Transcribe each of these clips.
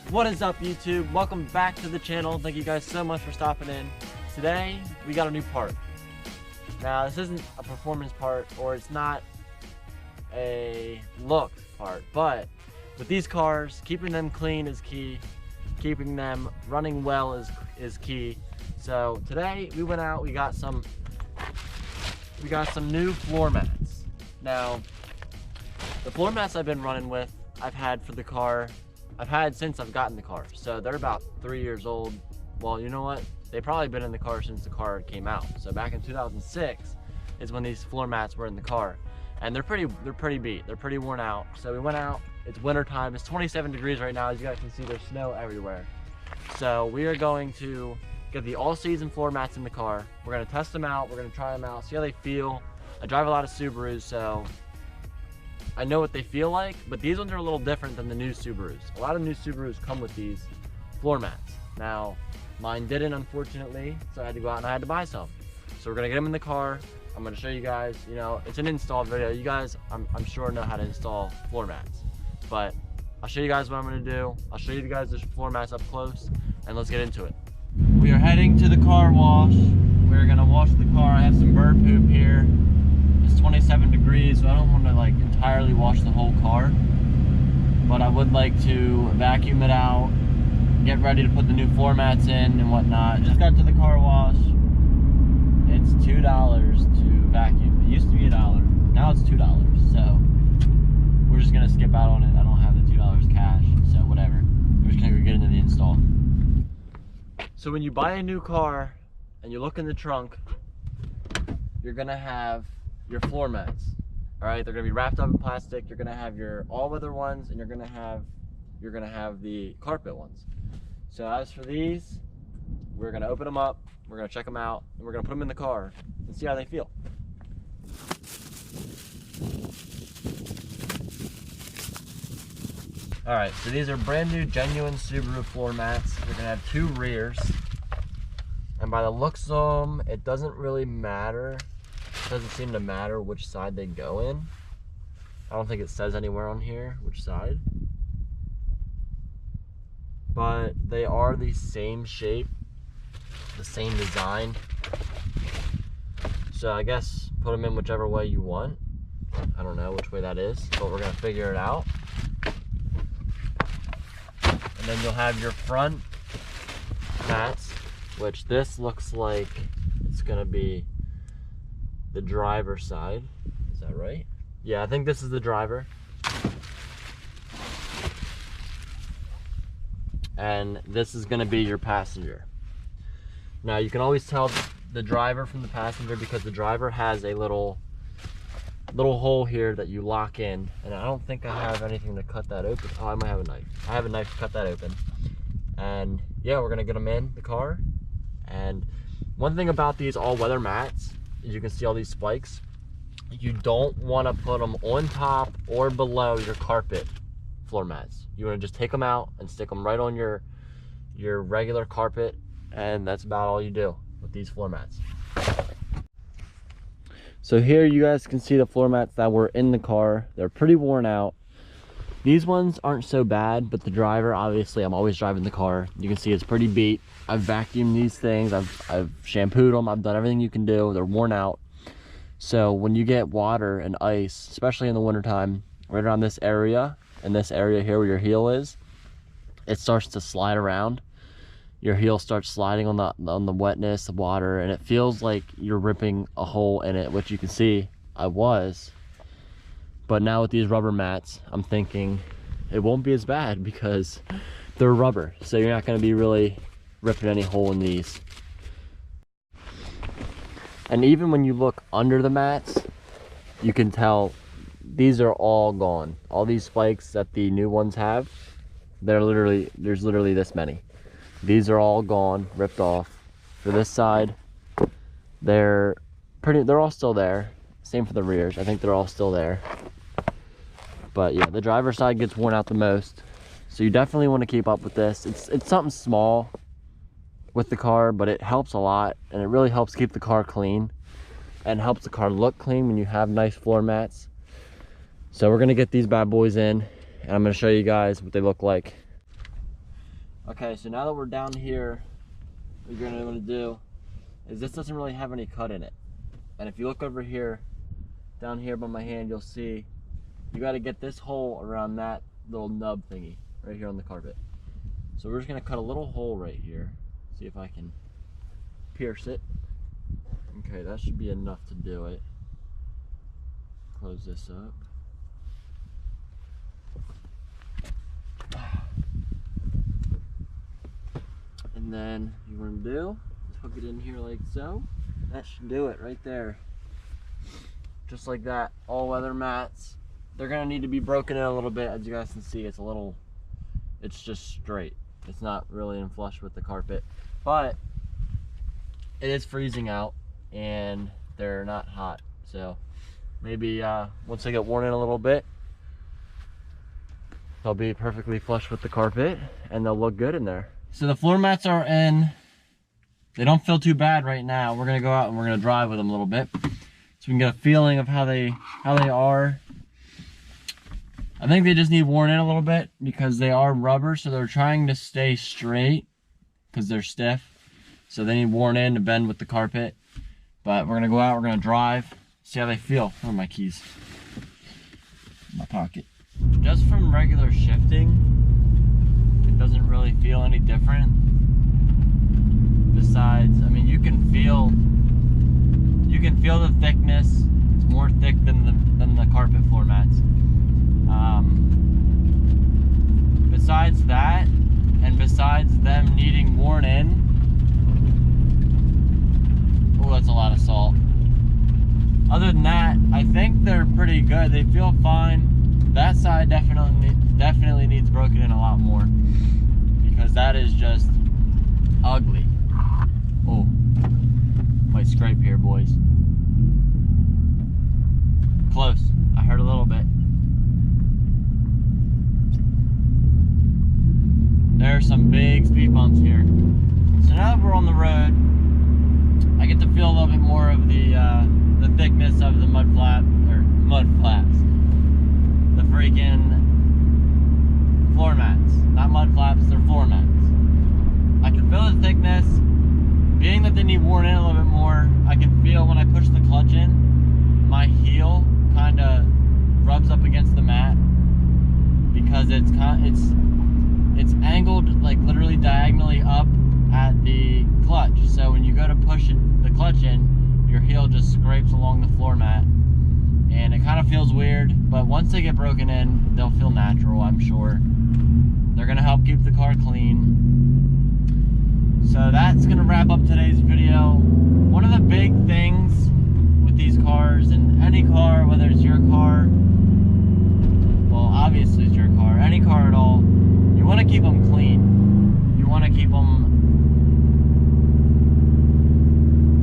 What is up, YouTube? Welcome back to the channel. Thank you guys so much for stopping in. Today we got a new part. Now this isn't a performance part, or it's not a look part, but with these cars, keeping them clean is key. Keeping them running well is key. So today we went out, we got some new floor mats. Now the floor mats I've been running with, I've had for the car, I've had since I've gotten the car. So they're about 3 years old. Well, you know what? They've probably been in the car since the car came out. So back in 2006 is when these floor mats were in the car. And they're pretty beat. They're pretty worn out. So we went out, it's winter time. It's 27 degrees right now. As you guys can see, there's snow everywhere. So we are going to get the all-season floor mats in the car. We're gonna test them out. We're gonna try them out, see how they feel. I drive a lot of Subarus, so I know what they feel like, but these ones are a little different than the new Subarus. A lot of new Subarus come with these floor mats. Now, mine didn't, unfortunately, so I had to go out and I had to buy some. So we're gonna get them in the car. I'm gonna show you guys, you know, it's an install video. You guys, I'm sure know how to install floor mats, but I'll show you guys what I'm gonna do. I'll show you guys the floor mats up close, and let's get into it. We are heading to the car wash. We're gonna wash the car. I have some bird poop here. It's 27 degrees, so I don't want to like entirely wash the whole car, but I would like to vacuum it out, get ready to put the new floor mats in and whatnot. Just got to the car wash. It's $2 to vacuum. It used to be $1. Now it's $2. So we're just gonna skip out on it. I don't have the $2 cash, so whatever. We're just gonna go get into the install. So when you buy a new car and you look in the trunk, you're gonna have your floor mats. All right, they're gonna be wrapped up in plastic. You're gonna have your all-weather ones, and you're gonna have the carpet ones. So as for these, we're gonna open them up, we're gonna check them out, and we're gonna put them in the car and see how they feel. All right, so these are brand new, genuine Subaru floor mats. They're gonna have 2 rears, and by the looks of them, it doesn't really matter. It doesn't seem to matter which side they go in. I don't think it says anywhere on here which side, but they are the same shape, the same design. So I guess put them in whichever way you want. I don't know which way that is, but we're gonna figure it out. And then you'll have your front mats, which this looks like it's gonna be the driver side. Is that right? Yeah, I think this is the driver. And this is gonna be your passenger. Now you can always tell the driver from the passenger because the driver has a little hole here that you lock in, and I don't think I have anything to cut that open. Oh, I might have a knife. I have a knife to cut that open. And yeah, we're gonna get them in the car. And one thing about these all-weather mats, you can see all these spikes. You don't want to put them on top or below your carpet floor mats. You want to just take them out and stick them right on your regular carpet, and that's about all you do with these floor mats. So here you guys can see the floor mats that were in the car. They're pretty worn out. These ones aren't so bad, but the driver, obviously I'm always driving the car. You can see it's pretty beat. I've vacuumed these things, I've shampooed them, I've done everything you can do. They're worn out. So when you get water and ice, especially in the wintertime, right around this area, and this area here where your heel is, it starts to slide around. Your heel starts sliding on the wetness, the water, and it feels like you're ripping a hole in it, which you can see I was. But now with these rubber mats, I'm thinking it won't be as bad because they're rubber. So you're not gonna be really ripping any hole in these. And even when you look under the mats, you can tell these are all gone. All these spikes that the new ones have, there's literally this many. These are all gone, ripped off. For this side, they're all still there. Same for the rears, I think they're all still there. But yeah, the driver's side gets worn out the most. So you definitely want to keep up with this. It's something small with the car, but it helps a lot, and it really helps keep the car clean and helps the car look clean when you have nice floor mats. So we're gonna get these bad boys in, and I'm gonna show you guys what they look like. Okay, so now that we're down here, what you're gonna want to do is this doesn't really have any cut in it. And if you look over here, down here by my hand, you'll see you got to get this hole around that little nub thingy right here on the carpet. So we're just gonna cut a little hole right here. See if I can pierce it. Okay, that should be enough to do it. Close this up. And then you want to do is hook it in here like so. That should do it right there. Just like that. All weather mats. They're gonna need to be broken in a little bit. As you guys can see, it's just straight. It's not really in flush with the carpet, but it is freezing out and they're not hot. So maybe once they get worn in a little bit, they'll be perfectly flush with the carpet and they'll look good in there. So the floor mats are in. They don't feel too bad right now. We're gonna go out and we're gonna drive with them a little bit so we can get a feeling of how they are. I think they just need worn in a little bit because they are rubber, so they're trying to stay straight because they're stiff. So they need worn in to bend with the carpet. But we're gonna go out, we're gonna drive, see how they feel. Where are my keys? In my pocket. Just from regular shifting, it doesn't really feel any different. Besides, I mean, you can feel the thickness. It's more thick than the carpet floor mats. Besides that, and besides them needing worn in, oh, that's a lot of salt. Other than that, I think they're pretty good. They feel fine. That side definitely needs broken in a lot more because that is just ugly. Oh, might scrape here, boys. Close. I heard a little bit. There are some big speed bumps here. So now that we're on the road, I get to feel a little bit more of the thickness of the mud flaps. The freaking floor mats. Not mud flaps, they're floor mats. I can feel the thickness. Being that they need worn in a little bit more, I can feel when I push the clutch in, my heel kind of rubs up against the mat because it's angled like literally diagonally up at the clutch. So when you go to push the clutch in, your heel just scrapes along the floor mat and it kind of feels weird, but once they get broken in, they'll feel natural, I'm sure. They're gonna help keep the car clean. So that's gonna wrap up today's video. One of the big things with these cars, and any car, whether it's your car, well, obviously it's your car, any car at all, you want to keep them clean. You want to keep them,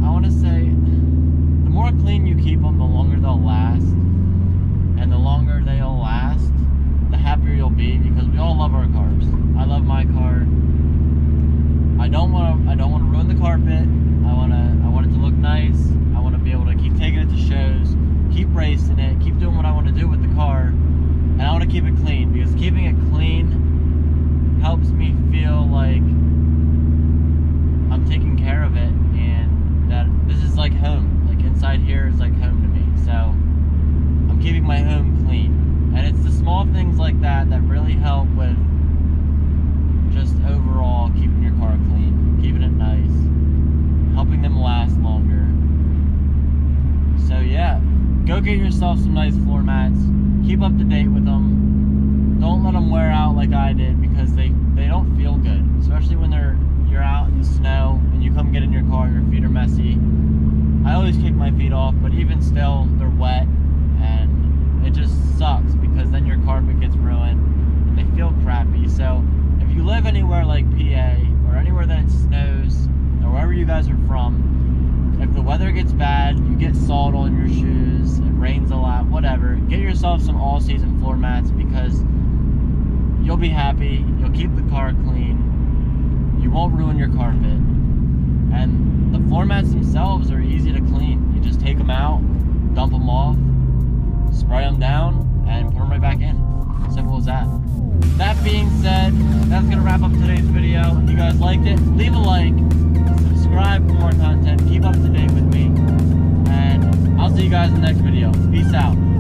I want to say, the more clean you keep them, the longer they'll last. And the longer they'll last, the happier you'll be, because we all love our cars. I love my car. I don't want to ruin the carpet. I want it to look nice. I want to be able to keep taking it to shows, keep racing it, keep doing what I want to do with the car, and I want to keep it clean, because keeping it clean helps me feel like I'm taking care of it and that this is like home. Like inside here is like home to me. So I'm keeping my home clean. And it's the small things like that that really help with just overall keeping your car clean, keeping it nice, helping them last longer. So yeah, go get yourself some nice floor mats. Keep up to date with them. Don't let them wear out like I did, because they don't feel good, especially when you're out in the snow and you come get in your car and your feet are messy. I always kick my feet off, but even still, they're wet and it just sucks because then your carpet gets ruined and they feel crappy. So if you live anywhere like PA or anywhere that it snows or wherever you guys are from, if the weather gets bad, you get salt on your shoes, it rains a lot, whatever, get yourself some all-season floor mats, because you'll be happy, you'll keep the car clean, you won't ruin your carpet. And the floor mats themselves are easy to clean. You just take them out, dump them off, spray them down, and put them right back in. Simple as that. That being said, that's going to wrap up today's video. If you guys liked it, leave a like, subscribe for more content, keep up to date with me, and I'll see you guys in the next video. Peace out.